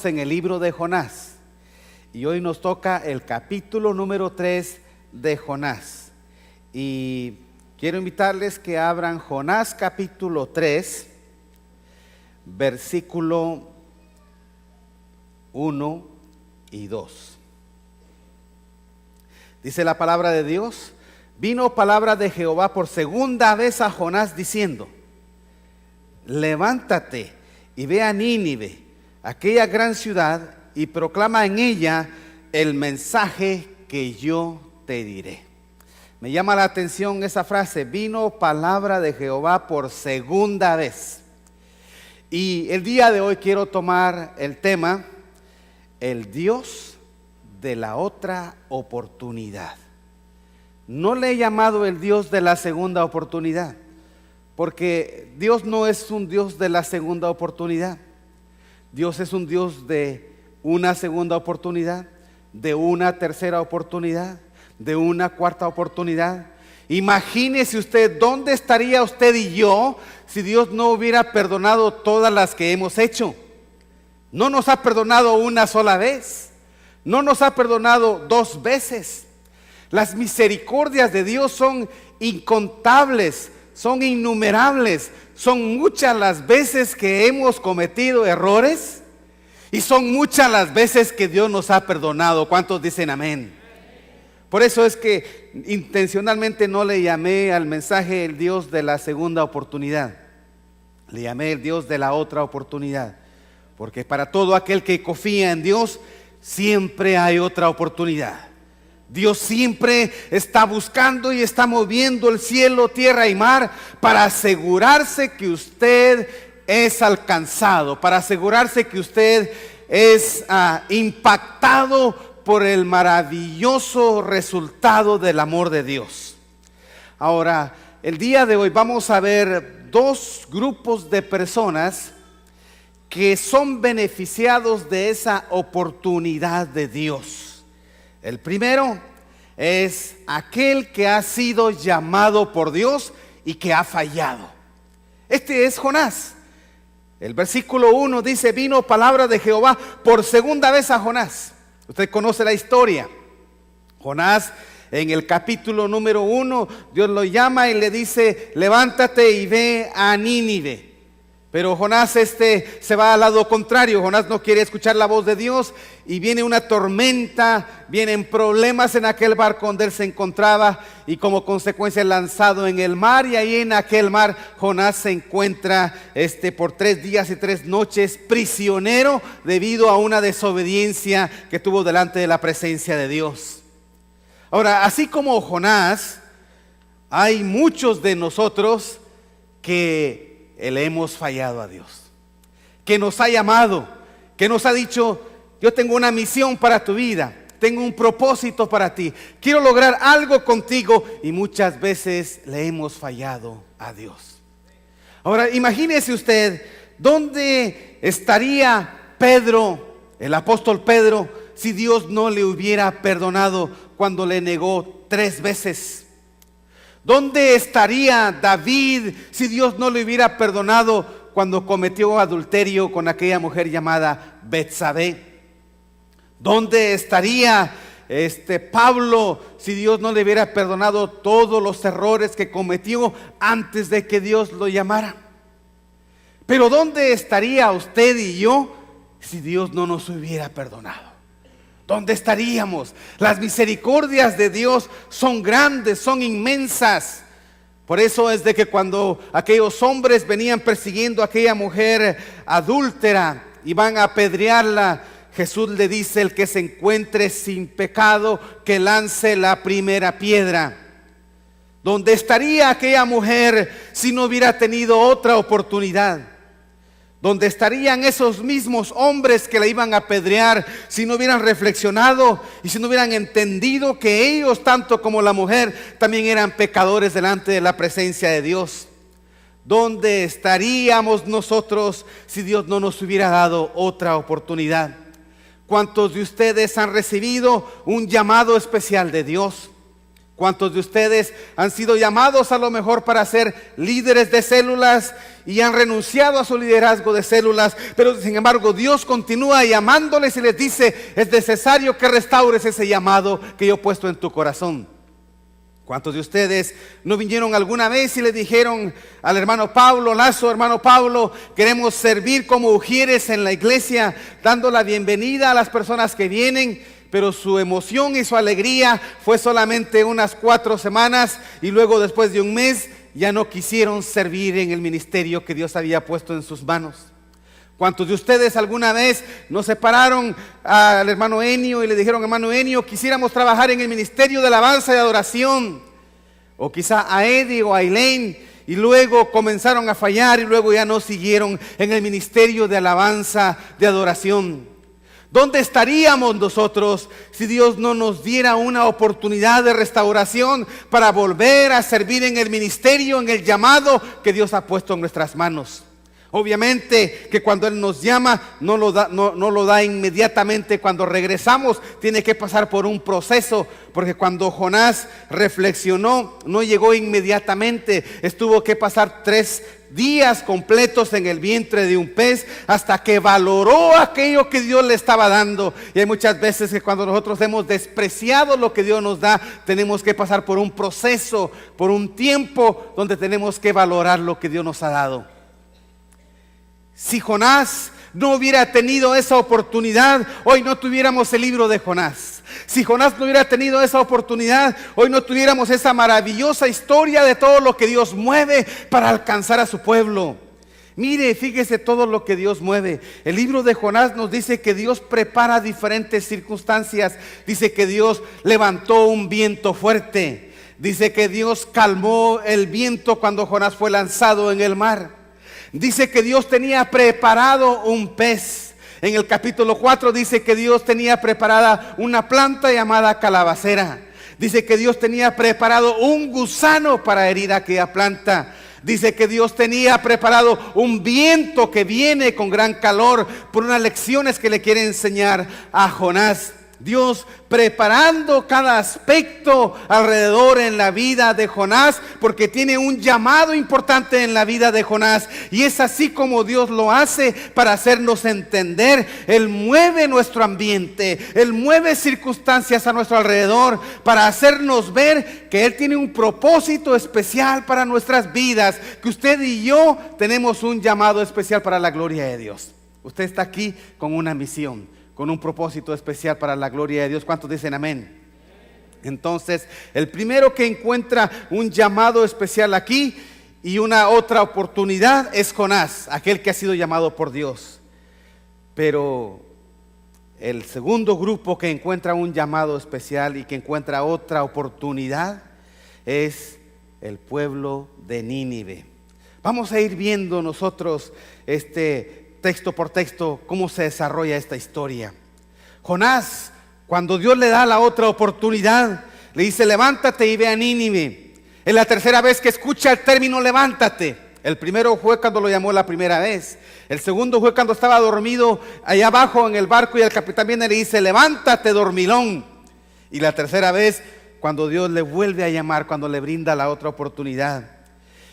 Estamos en el libro de Jonás y hoy nos toca el capítulo número 3 de Jonás. Y quiero invitarles que abran Jonás capítulo 3, versículo 1 y 2. Dice la palabra de Dios: vino palabra de Jehová por segunda vez a Jonás diciendo: levántate y ve a Nínive, aquella gran ciudad, y proclama en ella el mensaje que yo te diré. Me llama la atención esa frase: vino palabra de Jehová por segunda vez. Y el día de hoy quiero tomar el tema: el Dios de la otra oportunidad. No le he llamado el Dios de la segunda oportunidad, porque Dios no es un Dios de la segunda oportunidad. Dios es un Dios de una segunda oportunidad, de una tercera oportunidad, de una cuarta oportunidad. Imagínese usted dónde estaría usted y yo si Dios no hubiera perdonado todas las que hemos hecho. No nos ha perdonado una sola vez, no nos ha perdonado 2 veces. Las misericordias de Dios son incontables, son innumerables. Son muchas las veces que hemos cometido errores y son muchas las veces que Dios nos ha perdonado. ¿Cuántos dicen amén? Por eso es que intencionalmente no le llamé al mensaje el Dios de la segunda oportunidad. Le llamé el Dios de la otra oportunidad, porque para todo aquel que confía en Dios siempre hay otra oportunidad. Dios siempre está buscando y está moviendo el cielo, tierra y mar para asegurarse que usted es alcanzado, para asegurarse que usted es impactado por el maravilloso resultado del amor de Dios. Ahora, el día de hoy vamos a ver 2 grupos de personas que son beneficiados de esa oportunidad de Dios. El primero es aquel que ha sido llamado por Dios y que ha fallado. Este es Jonás. El versículo 1 dice: vino palabra de Jehová por segunda vez a Jonás. Usted conoce la historia. Jonás, en el capítulo número 1, Dios lo llama y le dice: levántate y ve a Nínive. Pero Jonás se va al lado contrario. Jonás no quiere escuchar la voz de Dios y viene una tormenta, vienen problemas en aquel barco donde él se encontraba y como consecuencia es lanzado en el mar, y ahí en aquel mar Jonás se encuentra por 3 días y 3 noches prisionero debido a una desobediencia que tuvo delante de la presencia de Dios. Ahora, así como Jonás, hay muchos de nosotros que le hemos fallado a Dios, que nos ha llamado, que nos ha dicho: yo tengo una misión para tu vida, tengo un propósito para ti, quiero lograr algo contigo, y muchas veces le hemos fallado a Dios. Ahora, imagínese usted dónde estaría Pedro, el apóstol Pedro, si Dios no le hubiera perdonado cuando le negó 3 veces. ¿Dónde estaría David si Dios no le hubiera perdonado cuando cometió adulterio con aquella mujer llamada Betsabé? ¿Dónde estaría Pablo si Dios no le hubiera perdonado todos los errores que cometió antes de que Dios lo llamara? Pero ¿dónde estaría usted y yo si Dios no nos hubiera perdonado? ¿Dónde estaríamos? Las misericordias de Dios son grandes, son inmensas. Por eso es de que cuando aquellos hombres venían persiguiendo a aquella mujer adúltera y van a apedrearla, Jesús le dice: el que se encuentre sin pecado, que lance la primera piedra. ¿Dónde estaría aquella mujer si no hubiera tenido otra oportunidad? ¿Dónde estarían esos mismos hombres que la iban a apedrear si no hubieran reflexionado y si no hubieran entendido que ellos, tanto como la mujer, también eran pecadores delante de la presencia de Dios? ¿Dónde estaríamos nosotros si Dios no nos hubiera dado otra oportunidad? ¿Cuántos de ustedes han recibido un llamado especial de Dios? ¿Cuántos de ustedes han sido llamados a lo mejor para ser líderes de células y han renunciado a su liderazgo de células? Pero sin embargo Dios continúa llamándoles y les dice: es necesario que restaures ese llamado que yo he puesto en tu corazón. ¿Cuántos de ustedes no vinieron alguna vez y le dijeron al hermano Pablo Lazo: hermano Pablo, queremos servir como ujieres en la iglesia, dando la bienvenida a las personas que vienen? Pero su emoción y su alegría fue solamente unas 4 semanas y luego, después de un mes, ya no quisieron servir en el ministerio que Dios había puesto en sus manos. ¿Cuántos de ustedes alguna vez nos separaron al hermano Enio y le dijeron: hermano Enio, quisiéramos trabajar en el ministerio de alabanza y adoración? O quizá a Eddie o a Elaine, y luego comenzaron a fallar y luego ya no siguieron en el ministerio de alabanza, de adoración. ¿Dónde estaríamos nosotros si Dios no nos diera una oportunidad de restauración para volver a servir en el ministerio, en el llamado que Dios ha puesto en nuestras manos? Obviamente que cuando Él nos llama no lo da inmediatamente. Cuando regresamos tiene que pasar por un proceso, porque cuando Jonás reflexionó no llegó inmediatamente. Tuvo que pasar 3 días completos en el vientre de un pez hasta que valoró aquello que Dios le estaba dando. Y hay muchas veces que cuando nosotros hemos despreciado lo que Dios nos da, tenemos que pasar por un proceso, por un tiempo donde tenemos que valorar lo que Dios nos ha dado. Si Jonás no hubiera tenido esa oportunidad, hoy no tuviéramos el libro de Jonás. Si Jonás no hubiera tenido esa oportunidad, hoy no tuviéramos esa maravillosa historia de todo lo que Dios mueve para alcanzar a su pueblo. Mire, fíjese todo lo que Dios mueve. El libro de Jonás nos dice que Dios prepara diferentes circunstancias. Dice que Dios levantó un viento fuerte. Dice que Dios calmó el viento cuando Jonás fue lanzado en el mar. Dice que Dios tenía preparado un pez. En el capítulo 4 dice que Dios tenía preparada una planta llamada calabacera. Dice que Dios tenía preparado un gusano para herir aquella planta. Dice que Dios tenía preparado un viento que viene con gran calor por unas lecciones que le quiere enseñar a Jonás. Dios preparando cada aspecto alrededor en la vida de Jonás, porque tiene un llamado importante en la vida de Jonás. Y es así como Dios lo hace para hacernos entender. Él mueve nuestro ambiente, Él mueve circunstancias a nuestro alrededor para hacernos ver que Él tiene un propósito especial para nuestras vidas, que usted y yo tenemos un llamado especial para la gloria de Dios. Usted está aquí con una misión, con un propósito especial para la gloria de Dios. ¿Cuántos dicen amén? Entonces, el primero que encuentra un llamado especial aquí y una otra oportunidad es Jonás, aquel que ha sido llamado por Dios. Pero el segundo grupo que encuentra un llamado especial y que encuentra otra oportunidad es el pueblo de Nínive. Vamos a ir viendo nosotros texto por texto cómo se desarrolla esta historia. Jonás, cuando Dios le da la otra oportunidad, le dice: levántate y ve a Nínive. Es la tercera vez que escucha el término levántate. El primero fue cuando lo llamó la primera vez. El segundo fue cuando estaba dormido allá abajo en el barco y el capitán viene y le dice: levántate, dormilón. Y la tercera vez cuando Dios le vuelve a llamar, cuando le brinda la otra oportunidad.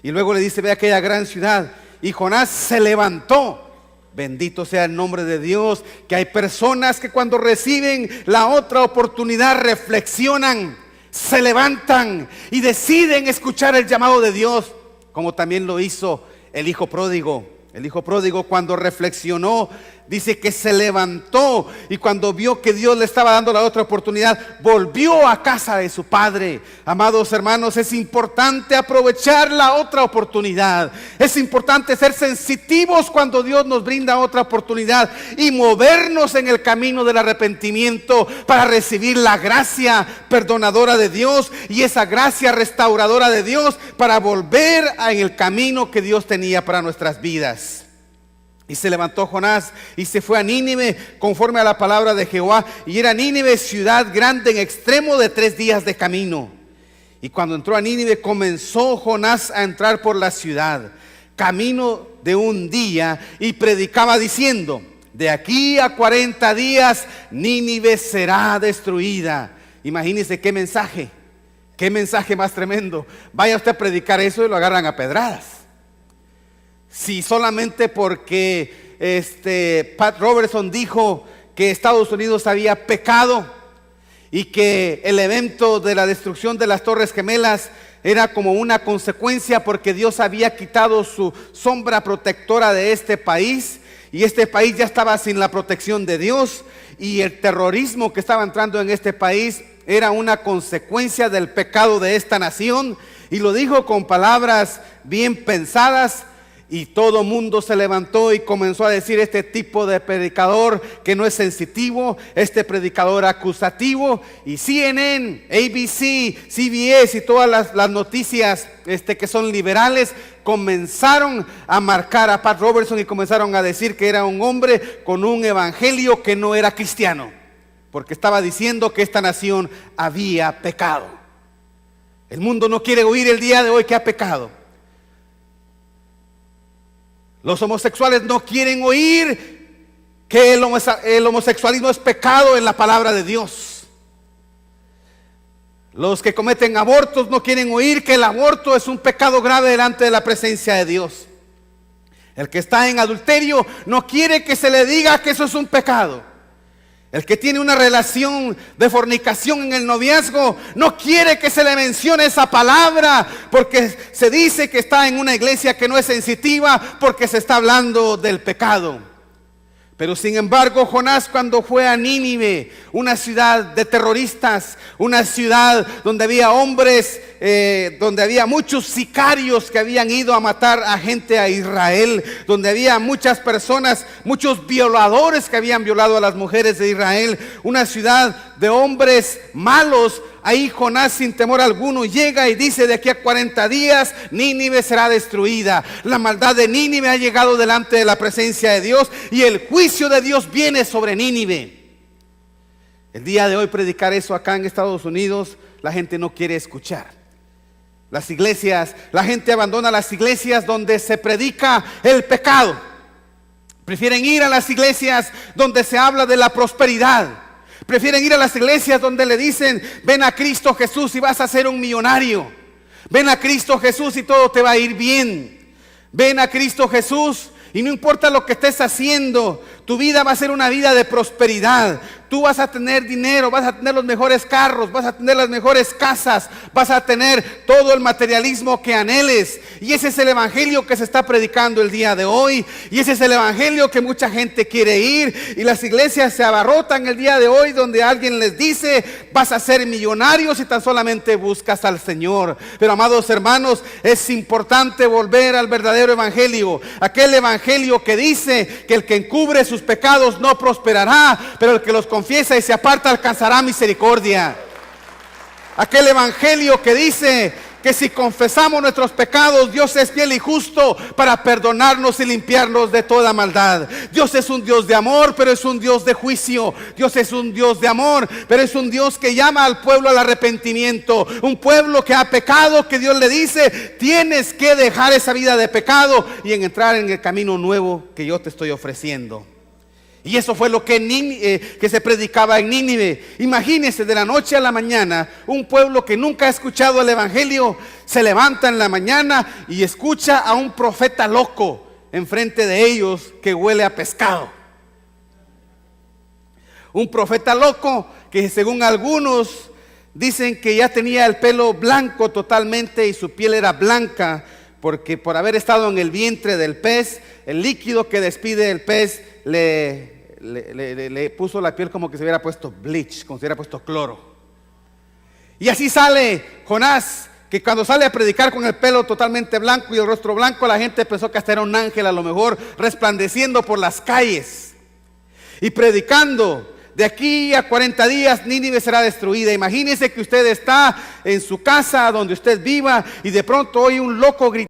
Y luego le dice: ve a aquella gran ciudad. Y Jonás se levantó. Bendito sea el nombre de Dios, que hay personas que cuando reciben la otra oportunidad reflexionan, se levantan y deciden escuchar el llamado de Dios, como también lo hizo el hijo pródigo. El hijo pródigo, cuando reflexionó, dice que se levantó y cuando vio que Dios le estaba dando la otra oportunidad, volvió a casa de su padre. Amados hermanos, es importante aprovechar la otra oportunidad. Es importante ser sensitivos cuando Dios nos brinda otra oportunidad y movernos en el camino del arrepentimiento para recibir la gracia perdonadora de Dios y esa gracia restauradora de Dios para volver en el camino que Dios tenía para nuestras vidas. Y se levantó Jonás y se fue a Nínive conforme a la palabra de Jehová. Y era Nínive ciudad grande en extremo de 3 días de camino. Y cuando entró a Nínive comenzó Jonás a entrar por la ciudad, camino de un día, y predicaba diciendo: de aquí a 40 días Nínive será destruida. Imagínense qué mensaje. Qué mensaje más tremendo. Vaya usted a predicar eso y lo agarran a pedradas. Si solamente porque Pat Robertson dijo que Estados Unidos había pecado y que el evento de la destrucción de las Torres Gemelas era como una consecuencia porque Dios había quitado su sombra protectora de este país, y este país ya estaba sin la protección de Dios, y el terrorismo que estaba entrando en este país era una consecuencia del pecado de esta nación, y lo dijo con palabras bien pensadas. Y todo mundo se levantó y comenzó a decir: este tipo de predicador que no es sensitivo, este predicador acusativo. Y CNN, ABC, CBS y todas las noticias que son liberales comenzaron a marcar a Pat Robertson y comenzaron a decir que era un hombre con un evangelio que no era cristiano, porque estaba diciendo que esta nación había pecado. El mundo no quiere oír el día de hoy que ha pecado. Los homosexuales no quieren oír que el homosexualismo es pecado en la palabra de Dios. Los que cometen abortos no quieren oír que el aborto es un pecado grave delante de la presencia de Dios. El que está en adulterio no quiere que se le diga que eso es un pecado. El que tiene una relación de fornicación en el noviazgo no quiere que se le mencione esa palabra, porque se dice que está en una iglesia que no es sensitiva, porque se está hablando del pecado. Pero sin embargo, Jonás, cuando fue a Nínive, una ciudad de terroristas, una ciudad donde había hombres, donde había muchos sicarios que habían ido a matar a gente a Israel, donde había muchas personas, muchos violadores que habían violado a las mujeres de Israel, una ciudad de hombres malos. Ahí Jonás, sin temor alguno, llega y dice: de aquí a 40 días Nínive será destruida. La maldad de Nínive ha llegado delante de la presencia de Dios, y el juicio de Dios viene sobre Nínive. El día de hoy predicar eso acá en Estados Unidos, la gente no quiere escuchar. Las iglesias, la gente abandona las iglesias donde se predica el pecado. Prefieren ir a las iglesias donde se habla de la prosperidad. Prefieren ir a las iglesias donde le dicen: ven a Cristo Jesús y vas a ser un millonario. Ven a Cristo Jesús y todo te va a ir bien. Ven a Cristo Jesús y no importa lo que estés haciendo, tu vida va a ser una vida de prosperidad. Tú vas a tener dinero, vas a tener los mejores carros, vas a tener las mejores casas, vas a tener todo el materialismo que anheles. Y ese es el evangelio que se está predicando el día de hoy. Y ese es el evangelio que mucha gente quiere ir. Y las iglesias se abarrotan el día de hoy, donde alguien les dice: vas a ser millonario si tan solamente buscas al Señor. Pero amados hermanos, es importante volver al verdadero evangelio. Aquel evangelio que dice que el que encubre sus pecados no prosperará, pero el que los confiesa y se aparta alcanzará misericordia. Aquel evangelio que dice que si confesamos nuestros pecados, Dios es fiel y justo para perdonarnos y limpiarnos de toda maldad. Dios es un Dios de amor, pero es un Dios de juicio. Dios es un Dios de amor, pero es un Dios que llama al pueblo al arrepentimiento. Un pueblo que ha pecado, que Dios le dice: tienes que dejar esa vida de pecado y entrar en el camino nuevo que yo te estoy ofreciendo. Y eso fue lo que se predicaba en Nínive. Imagínense, de la noche a la mañana, un pueblo que nunca ha escuchado el evangelio se levanta en la mañana y escucha a un profeta loco enfrente de ellos que huele a pescado. Un profeta loco que, según algunos, dicen que ya tenía el pelo blanco totalmente y su piel era blanca, porque por haber estado en el vientre del pez, el líquido que despide el pez le puso la piel como que se hubiera puesto bleach, como si hubiera puesto cloro. Y así sale Jonás, que cuando sale a predicar con el pelo totalmente blanco y el rostro blanco, la gente pensó que hasta era un ángel, a lo mejor resplandeciendo por las calles y predicando: de aquí a 40 días Nínive será destruida. Imagínese que usted está en su casa donde usted viva y de pronto oye un loco gritar